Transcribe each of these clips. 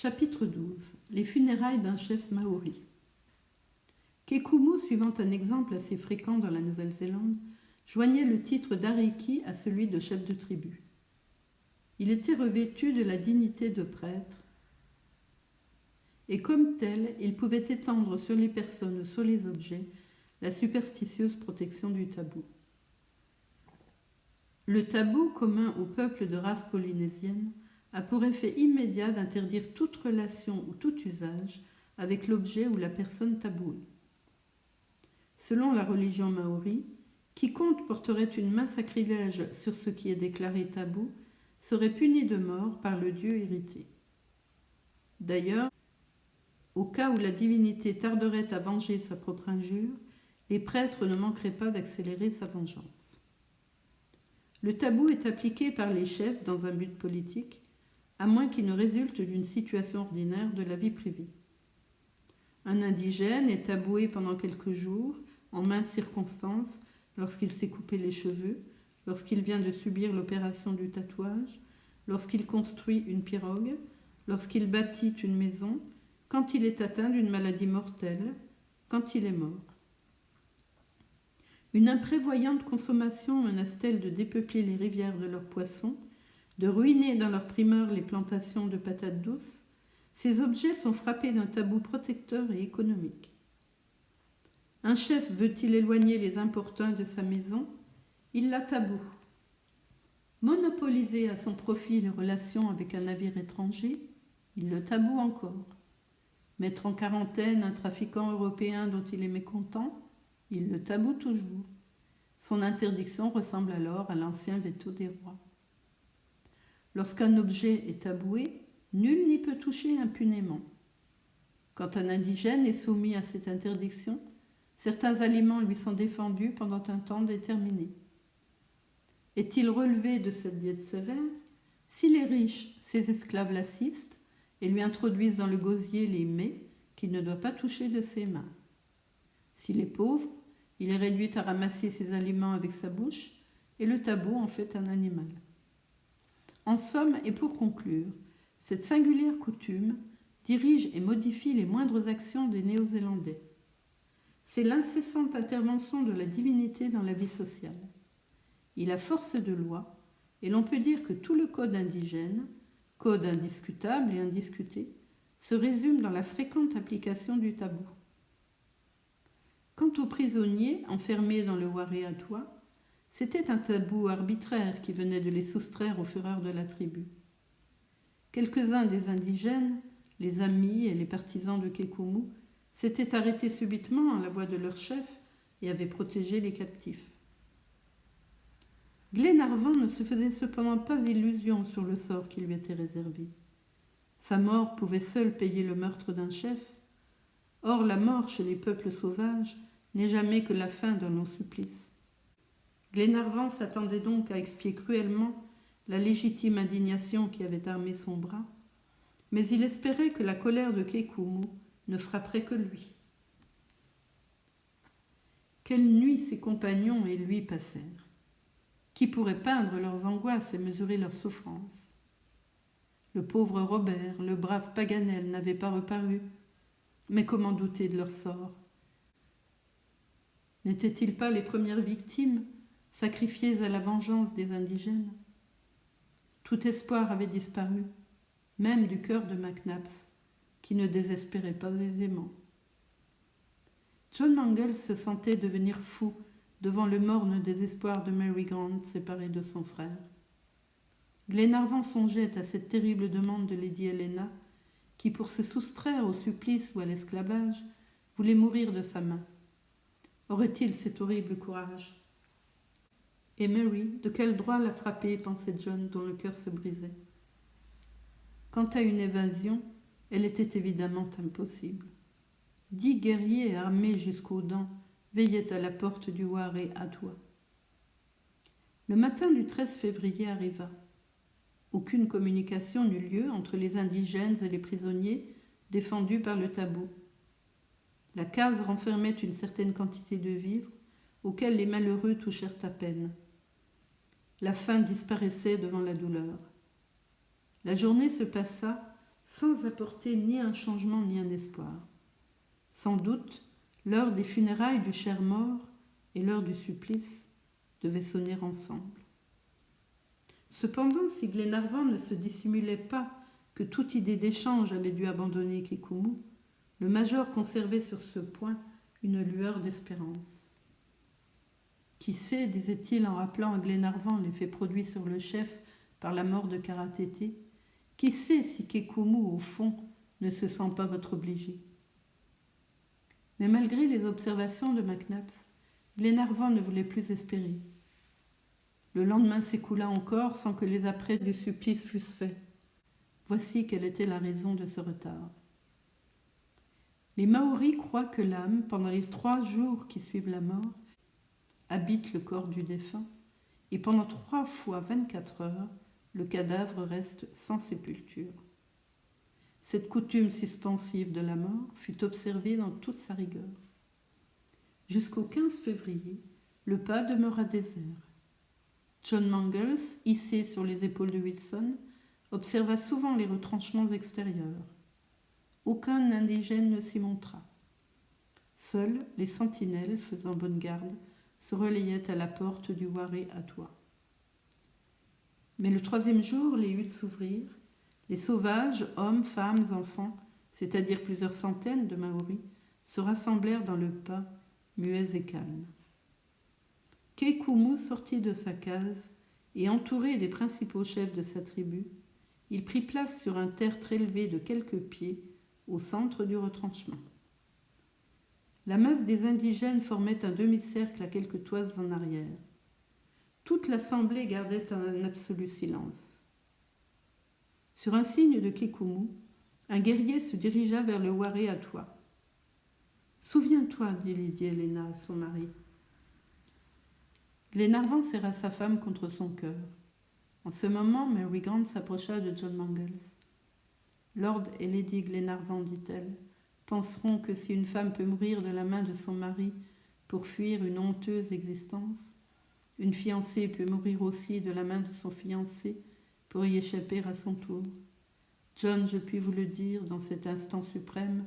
Chapitre 12. Les funérailles d'un chef maori. Kekumu, suivant un exemple assez fréquent dans la Nouvelle-Zélande, joignait le titre d'Ariki à celui de chef de tribu. Il était revêtu de la dignité de prêtre et comme tel, il pouvait étendre sur les personnes ou sur les objets la superstitieuse protection du tabou. Le tabou, commun au peuple de race polynésienne, a pour effet immédiat d'interdire toute relation ou tout usage avec l'objet ou la personne tabouée. Selon la religion maori, quiconque porterait une main sacrilège sur ce qui est déclaré tabou serait puni de mort par le dieu irrité. D'ailleurs, au cas où la divinité tarderait à venger sa propre injure, les prêtres ne manqueraient pas d'accélérer sa vengeance. Le tabou est appliqué par les chefs dans un but politique, à moins qu'il ne résulte d'une situation ordinaire de la vie privée. Un indigène est taboué pendant quelques jours, en maintes circonstances, lorsqu'il s'est coupé les cheveux, lorsqu'il vient de subir l'opération du tatouage, lorsqu'il construit une pirogue, lorsqu'il bâtit une maison, quand il est atteint d'une maladie mortelle, quand il est mort. Une imprévoyante consommation menace-t-elle de dépeupler les rivières de leurs poissons, de ruiner dans leur primeur les plantations de patates douces? Ces objets sont frappés d'un tabou protecteur et économique. Un chef veut-il éloigner les importuns de sa maison? Il la taboue. Monopoliser à son profit les relations avec un navire étranger? Il le taboue encore. Mettre en quarantaine un trafiquant européen dont il est mécontent? Il le taboue toujours. Son interdiction ressemble alors à l'ancien veto des rois. Lorsqu'un objet est taboué, nul n'y peut toucher impunément. Quand un indigène est soumis à cette interdiction, certains aliments lui sont défendus pendant un temps déterminé. Est-il relevé de cette diète sévère? S'il est riche, ses esclaves l'assistent et lui introduisent dans le gosier les mets qu'il ne doit pas toucher de ses mains. S'il est pauvre, il est réduit à ramasser ses aliments avec sa bouche et le tabou en fait un animal. En somme, et pour conclure, cette singulière coutume dirige et modifie les moindres actions des Néo-Zélandais. C'est l'incessante intervention de la divinité dans la vie sociale. Il a force de loi, et l'on peut dire que tout le code indigène, code indiscutable et indiscuté, se résume dans la fréquente application du tabou. Quant aux prisonniers enfermés dans le Wareatua, c'était un tabou arbitraire qui venait de les soustraire aux fureurs de la tribu. Quelques-uns des indigènes, les amis et les partisans de Kekumu, s'étaient arrêtés subitement à la voix de leur chef et avaient protégé les captifs. Glenarvan ne se faisait cependant pas illusion sur le sort qui lui était réservé. Sa mort pouvait seule payer le meurtre d'un chef. Or, la mort chez les peuples sauvages n'est jamais que la fin d'un long supplice. Glenarvan s'attendait donc à expier cruellement la légitime indignation qui avait armé son bras, mais il espérait que la colère de Kekumu ne frapperait que lui. Quelle nuit ses compagnons et lui passèrent. Qui pourrait peindre leurs angoisses et mesurer leurs souffrances? Le pauvre Robert, le brave Paganel n'avait pas reparu, mais comment douter de leur sort? N'étaient-ils pas les premières victimes sacrifiées à la vengeance des indigènes? Tout espoir avait disparu, même du cœur de McNabbs, qui ne désespérait pas aisément. John Mangles se sentait devenir fou devant le morne désespoir de Mary Grant séparée de son frère. Glenarvan songeait à cette terrible demande de Lady Helena, qui, pour se soustraire au supplice ou à l'esclavage, voulait mourir de sa main. Aurait-il cet horrible courage? Et Mary, de quel droit la frapper, pensait John, dont le cœur se brisait. Quant à une évasion, elle était évidemment impossible. 10 guerriers armés jusqu'aux dents veillaient à la porte du Wareatua. Le matin du 13 février arriva. Aucune communication n'eut lieu entre les indigènes et les prisonniers défendus par le tabou. La case renfermait une certaine quantité de vivres auxquels les malheureux touchèrent à peine. La faim disparaissait devant la douleur. La journée se passa sans apporter ni un changement ni un espoir. Sans doute, l'heure des funérailles du cher mort et l'heure du supplice devaient sonner ensemble. Cependant, si Glenarvan ne se dissimulait pas que toute idée d'échange avait dû abandonner Kikumu, le major conservait sur ce point une lueur d'espérance. Qui sait, disait-il en rappelant à Glenarvan l'effet produit sur le chef par la mort de Kara-Tété, qui sait si Kikumu, au fond, ne se sent pas votre obligé. Mais malgré les observations de McNabbs, Glenarvan ne voulait plus espérer. Le lendemain s'écoula encore sans que les apprêts du supplice fussent faits. Voici quelle était la raison de ce retard. Les Maoris croient que l'âme, pendant les 3 jours qui suivent la mort, habite le corps du défunt, et pendant 3 fois 24 heures, le cadavre reste sans sépulture. Cette coutume suspensive de la mort fut observée dans toute sa rigueur. Jusqu'au 15 février, le pas demeura désert. John Mangles, hissé sur les épaules de Wilson, observa souvent les retranchements extérieurs. Aucun indigène ne s'y montra. Seuls les sentinelles, faisant bonne garde, se relayaient à la porte du Waré Atoua. Mais le 3e jour, les huttes s'ouvrirent. Les sauvages, hommes, femmes, enfants, c'est-à-dire plusieurs centaines de Maoris, se rassemblèrent dans le pas, muets et calmes. Kekumu sortit de sa case et, entouré des principaux chefs de sa tribu, il prit place sur un tertre élevé de quelques pieds au centre du retranchement. La masse des indigènes formait un demi-cercle à quelques toises en arrière. Toute l'assemblée gardait un absolu silence. Sur un signe de Kekumu, un guerrier se dirigea vers le Waré Atoua. « Souviens-toi, dit Lady Helena à son mari. » Glenarvan serra sa femme contre son cœur. En ce moment, Mary Grant s'approcha de John Mangles. « Lord et Lady Glenarvan, dit-elle, penseront que si une femme peut mourir de la main de son mari pour fuir une honteuse existence, une fiancée peut mourir aussi de la main de son fiancé pour y échapper à son tour. John, je puis vous le dire, dans cet instant suprême,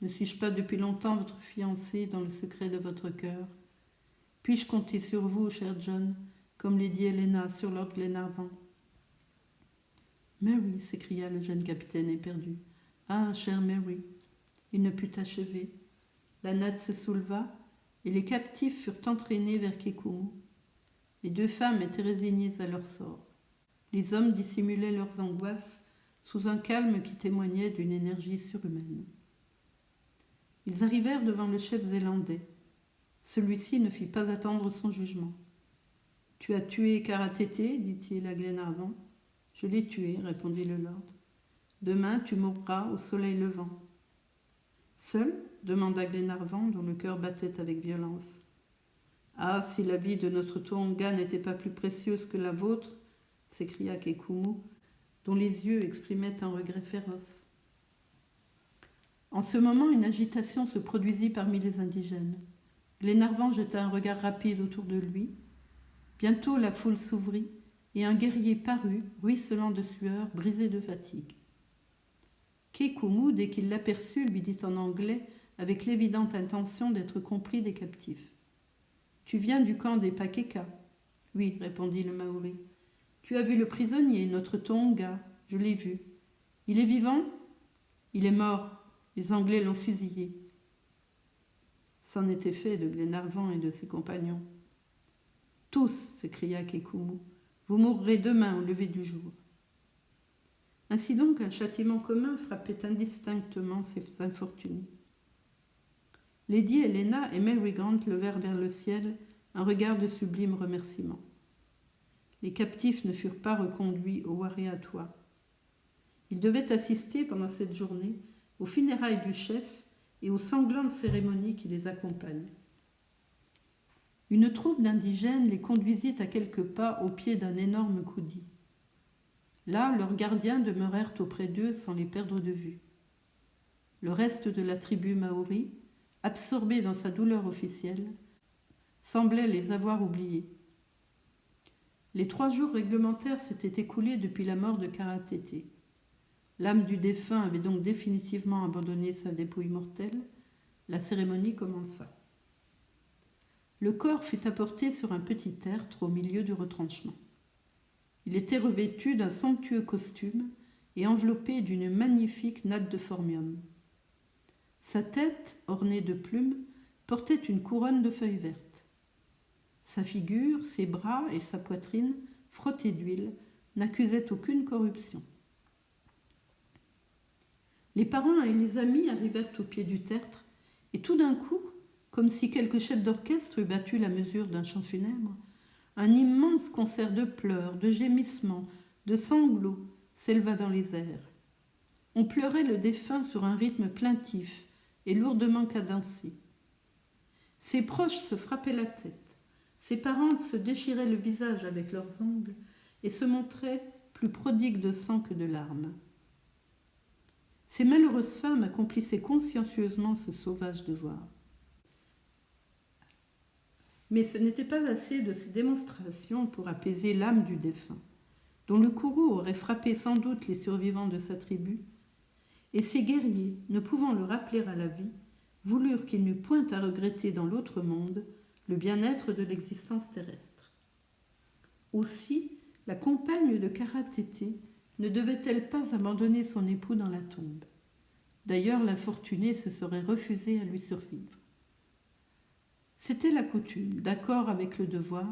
ne suis-je pas depuis longtemps votre fiancé dans le secret de votre cœur? Puis-je compter sur vous, cher John, comme Lady Helena sur Lord Glenarvan? » « Mary, s'écria le jeune capitaine éperdu. « Ah, chère Mary !» Il ne put achever. La natte se souleva et les captifs furent entraînés vers Kekumu. Les 2 femmes étaient résignées à leur sort. Les hommes dissimulaient leurs angoisses sous un calme qui témoignait d'une énergie surhumaine. Ils arrivèrent devant le chef zélandais. Celui-ci ne fit pas attendre son jugement. « Tu as tué Kara-Tété, dit-il à Glenarvan. « Je l'ai tué, répondit le lord. Demain, tu mourras au soleil levant. »« Seul ?» demanda Glenarvan, dont le cœur battait avec violence. « Ah, si la vie de notre Tohonga n'était pas plus précieuse que la vôtre !» s'écria Kekumu, dont les yeux exprimaient un regret féroce. En ce moment, une agitation se produisit parmi les indigènes. Glenarvan jeta un regard rapide autour de lui. Bientôt, la foule s'ouvrit et un guerrier parut, ruisselant de sueur, brisé de fatigue. Kekumu, dès qu'il l'aperçut, lui dit en anglais, avec l'évidente intention d'être compris des captifs. « Tu viens du camp des Pakeka ?»« Oui, répondit le Maori. »« Tu as vu le prisonnier, notre Tohonga. Je l'ai vu. Il est vivant ? » ?»« Il est mort. Les Anglais l'ont fusillé. » C'en était fait de Glenarvan et de ses compagnons. « Tous !» s'écria Kekumu. « Vous mourrez demain au lever du jour. » Ainsi donc, un châtiment commun frappait indistinctement ces infortunés. Lady Helena et Mary Grant levèrent vers le ciel un regard de sublime remerciement. Les captifs ne furent pas reconduits au Waré Atoua. Ils devaient assister pendant cette journée aux funérailles du chef et aux sanglantes cérémonies qui les accompagnent. Une troupe d'indigènes les conduisit à quelques pas au pied d'un énorme coudis. Là, leurs gardiens demeurèrent auprès d'eux sans les perdre de vue. Le reste de la tribu maori, absorbé dans sa douleur officielle, semblait les avoir oubliés. Les 3 jours réglementaires s'étaient écoulés depuis la mort de Kara-Tété. L'âme du défunt avait donc définitivement abandonné sa dépouille mortelle. La cérémonie commença. Le corps fut apporté sur un petit tertre au milieu du retranchement. Il était revêtu d'un somptueux costume et enveloppé d'une magnifique natte de phormium. Sa tête, ornée de plumes, portait une couronne de feuilles vertes. Sa figure, ses bras et sa poitrine, frottés d'huile, n'accusaient aucune corruption. Les parents et les amis arrivèrent au pied du tertre, et tout d'un coup, comme si quelque chef d'orchestre eût battu la mesure d'un chant funèbre, un immense concert de pleurs, de gémissements, de sanglots s'éleva dans les airs. On pleurait le défunt sur un rythme plaintif et lourdement cadencé. Ses proches se frappaient la tête, ses parentes se déchiraient le visage avec leurs ongles et se montraient plus prodigues de sang que de larmes. Ces malheureuses femmes accomplissaient consciencieusement ce sauvage devoir. Mais ce n'était pas assez de ces démonstrations pour apaiser l'âme du défunt, dont le courroux aurait frappé sans doute les survivants de sa tribu, et ces guerriers, ne pouvant le rappeler à la vie, voulurent qu'il n'eût point à regretter dans l'autre monde le bien-être de l'existence terrestre. Aussi, la compagne de Kara Tété ne devait-elle pas abandonner son époux dans la tombe. D'ailleurs, l'infortuné se serait refusé à lui survivre. C'était la coutume, d'accord avec le devoir,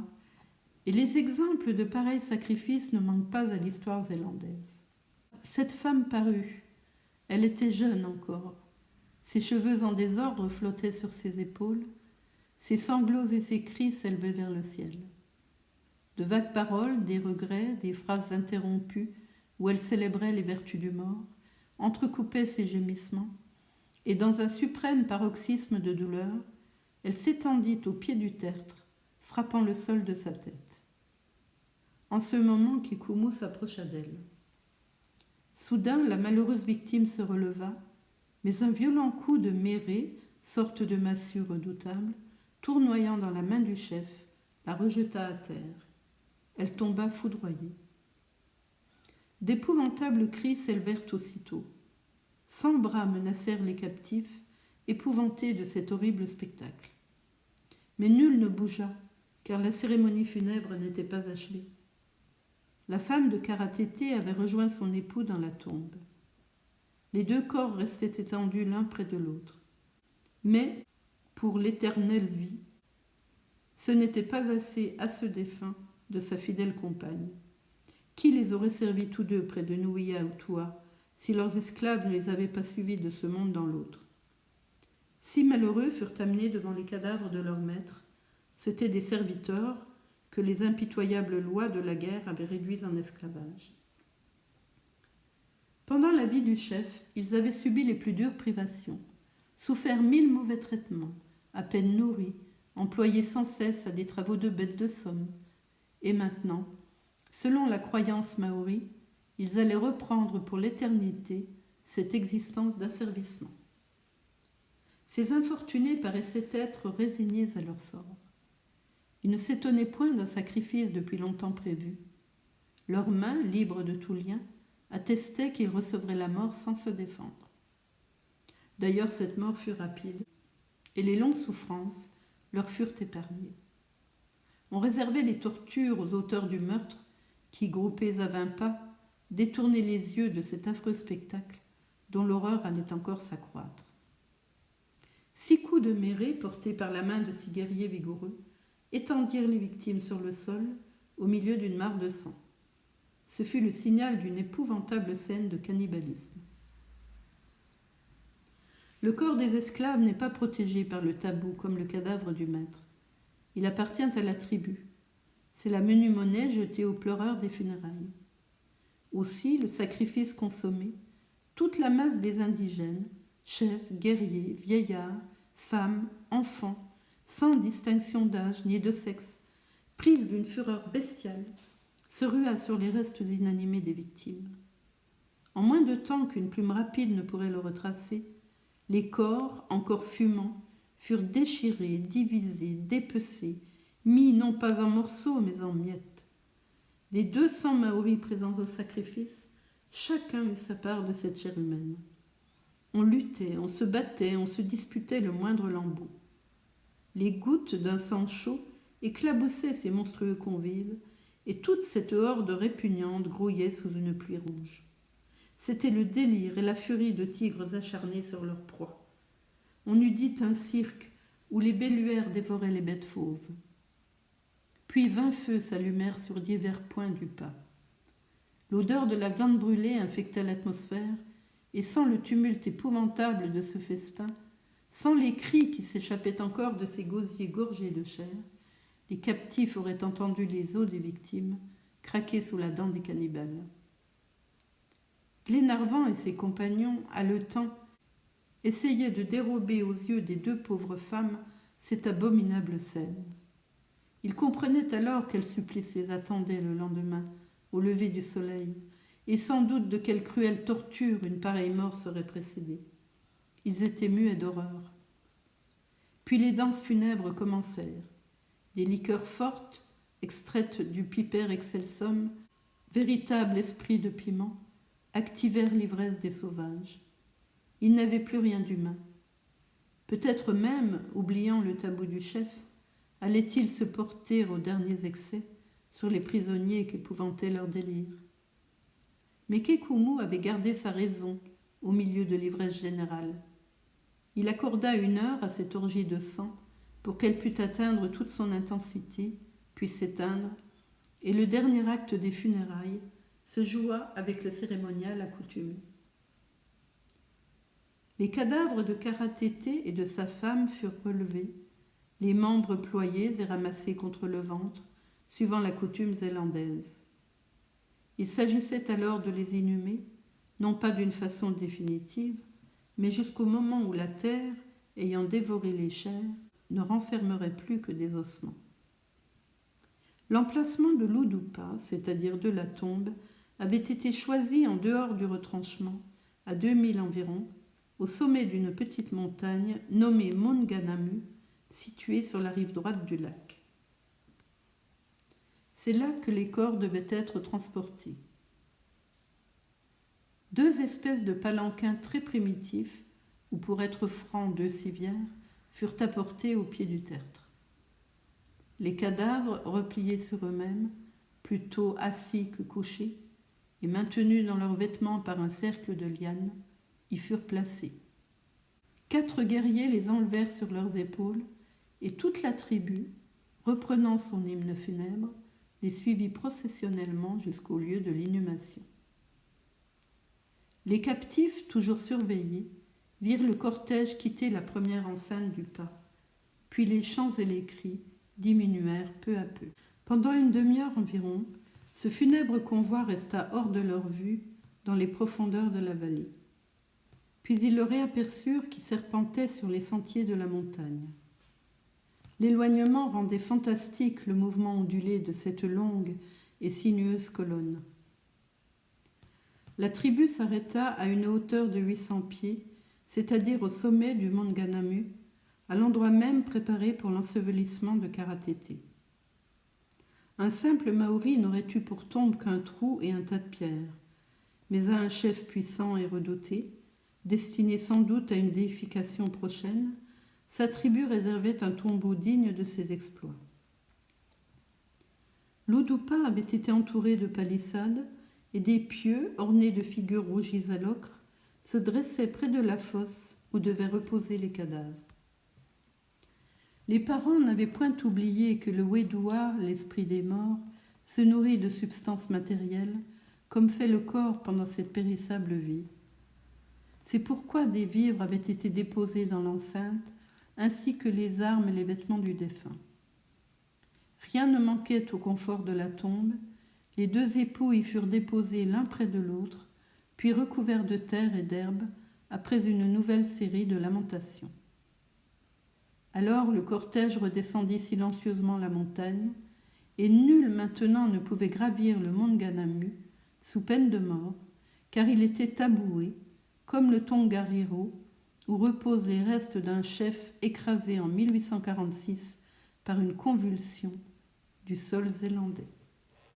et les exemples de pareils sacrifices ne manquent pas à l'histoire zélandaise. Cette femme parut. Elle était jeune encore. Ses cheveux en désordre flottaient sur ses épaules. Ses sanglots et ses cris s'élevaient vers le ciel. De vagues paroles, des regrets, des phrases interrompues où elle célébrait les vertus du mort, entrecoupaient ses gémissements, et dans un suprême paroxysme de douleur, elle s'étendit au pied du tertre, frappant le sol de sa tête. En ce moment, Kikumu s'approcha d'elle. Soudain, la malheureuse victime se releva, mais un violent coup de méré, sorte de massue redoutable, tournoyant dans la main du chef, la rejeta à terre. Elle tomba foudroyée. D'épouvantables cris s'élevèrent aussitôt. 100 bras menacèrent les captifs, épouvantés de cet horrible spectacle. Mais nul ne bougea, car la cérémonie funèbre n'était pas achevée. La femme de Kara Tété avait rejoint son époux dans la tombe. Les deux corps restaient étendus l'un près de l'autre. Mais, pour l'éternelle vie, ce n'était pas assez à ce défunt de sa fidèle compagne. Qui les aurait servis tous deux près de Nouia ou Toua, si leurs esclaves ne les avaient pas suivis de ce monde dans l'autre? Si malheureux furent amenés devant les cadavres de leurs maîtres, c'étaient des serviteurs que les impitoyables lois de la guerre avaient réduits en esclavage. Pendant la vie du chef, ils avaient subi les plus dures privations, souffert 1000 mauvais traitements, à peine nourris, employés sans cesse à des travaux de bêtes de somme. Et maintenant, selon la croyance maori, ils allaient reprendre pour l'éternité cette existence d'asservissement. Ces infortunés paraissaient être résignés à leur sort. Ils ne s'étonnaient point d'un sacrifice depuis longtemps prévu. Leurs mains, libres de tout lien, attestaient qu'ils recevraient la mort sans se défendre. D'ailleurs, cette mort fut rapide, et les longues souffrances leur furent épargnées. On réservait les tortures aux auteurs du meurtre qui, groupés à 20 pas, détournaient les yeux de cet affreux spectacle dont l'horreur allait encore s'accroître. 6 coups de méré, portés par la main de 6 guerriers vigoureux, étendirent les victimes sur le sol, au milieu d'une mare de sang. Ce fut le signal d'une épouvantable scène de cannibalisme. Le corps des esclaves n'est pas protégé par le tabou comme le cadavre du maître. Il appartient à la tribu. C'est la menue monnaie jetée aux pleureurs des funérailles. Aussi, le sacrifice consommé, toute la masse des indigènes, chefs, guerriers, vieillards, femmes, enfants, sans distinction d'âge ni de sexe, prise d'une fureur bestiale, se rua sur les restes inanimés des victimes. En moins de temps qu'une plume rapide ne pourrait le retracer, les corps, encore fumants, furent déchirés, divisés, dépecés, mis non pas en morceaux mais en miettes. Les 200 Maoris présents au sacrifice, Chacun eut sa part de cette chair humaine. On luttait, on se battait, on se disputait le moindre lambeau. Les gouttes d'un sang chaud éclaboussaient ces monstrueux convives, et toute cette horde répugnante grouillait sous une pluie rouge. C'était le délire et la furie de tigres acharnés sur leur proie. On eût dit un cirque où les belluaires dévoraient les bêtes fauves. Puis 20 feux s'allumèrent sur divers points du pas. L'odeur de la viande brûlée infectait l'atmosphère, et sans le tumulte épouvantable de ce festin, sans les cris qui s'échappaient encore de ces gosiers gorgés de chair, les captifs auraient entendu les os des victimes craquer sous la dent des cannibales. Glenarvan et ses compagnons, haletants, essayaient de dérober aux yeux des 2 pauvres femmes cette abominable scène. Ils comprenaient alors quel supplice les attendait le lendemain, au lever du soleil, et sans doute de quelle cruelle torture une pareille mort serait précédée. Ils étaient muets d'horreur. Puis les danses funèbres commencèrent. Des liqueurs fortes, extraites du Piper excelsum, véritable esprit de piment, activèrent l'ivresse des sauvages. Ils n'avaient plus rien d'humain. Peut-être même, oubliant le tabou du chef, allaient-ils se porter aux derniers excès sur les prisonniers qu'épouvantait leur délire. Mais Kekumu avait gardé sa raison au milieu de l'ivresse générale. Il accorda 1 heure à cette orgie de sang pour qu'elle pût atteindre toute son intensité, puis s'éteindre, et le dernier acte des funérailles se joua avec le cérémonial accoutumé. Les cadavres de Kara-Tété et de sa femme furent relevés, les membres ployés et ramassés contre le ventre, suivant la coutume zélandaise. Il s'agissait alors de les inhumer, non pas d'une façon définitive, mais jusqu'au moment où la terre, ayant dévoré les chairs, ne renfermerait plus que des ossements. L'emplacement de l'Oudupa, c'est-à-dire de la tombe, avait été choisi en dehors du retranchement, à 2000 environ, au sommet d'une petite montagne nommée Monganamu, située sur la rive droite du lac. C'est là que les corps devaient être transportés. 2 espèces de palanquins très primitifs, ou pour être franc 2 civières, furent apportés au pied du tertre. Les cadavres, repliés sur eux-mêmes, plutôt assis que couchés, et maintenus dans leurs vêtements par un cercle de lianes, y furent placés. 4 guerriers les enlevèrent sur leurs épaules, et toute la tribu, reprenant son hymne funèbre, les suivit processionnellement jusqu'au lieu de l'inhumation. Les captifs, toujours surveillés, virent le cortège quitter la première enceinte du pas, puis les chants et les cris diminuèrent peu à peu. Pendant une demi-heure environ, ce funèbre convoi resta hors de leur vue dans les profondeurs de la vallée. Puis ils le réaperçurent qui serpentait sur les sentiers de la montagne. L'éloignement rendait fantastique le mouvement ondulé de cette longue et sinueuse colonne. La tribu s'arrêta à une hauteur de 800 pieds, c'est-à-dire au sommet du mont Ganamu, à l'endroit même préparé pour l'ensevelissement de Kara-Tété. Un simple Maori n'aurait eu pour tombe qu'un trou et un tas de pierres, mais à un chef puissant et redouté, destiné sans doute à une déification prochaine, sa tribu réservait un tombeau digne de ses exploits. L'Oudupa avait été entouré de palissades et des pieux ornés de figures rougies à l'ocre se dressaient près de la fosse où devaient reposer les cadavres. Les parents n'avaient point oublié que le Wedua, l'esprit des morts, se nourrit de substances matérielles, comme fait le corps pendant cette périssable vie. C'est pourquoi des vivres avaient été déposés dans l'enceinte, ainsi que les armes et les vêtements du défunt. Rien ne manquait au confort de la tombe. Les 2 époux y furent déposés l'un près de l'autre, puis recouverts de terre et d'herbe, après une nouvelle série de lamentations. Alors le cortège redescendit silencieusement la montagne, et nul maintenant ne pouvait gravir le mont Ganamu, sous peine de mort, car il était taboué, comme le Tongariro, où reposent les restes d'un chef écrasé en 1846 par une convulsion du sol zélandais.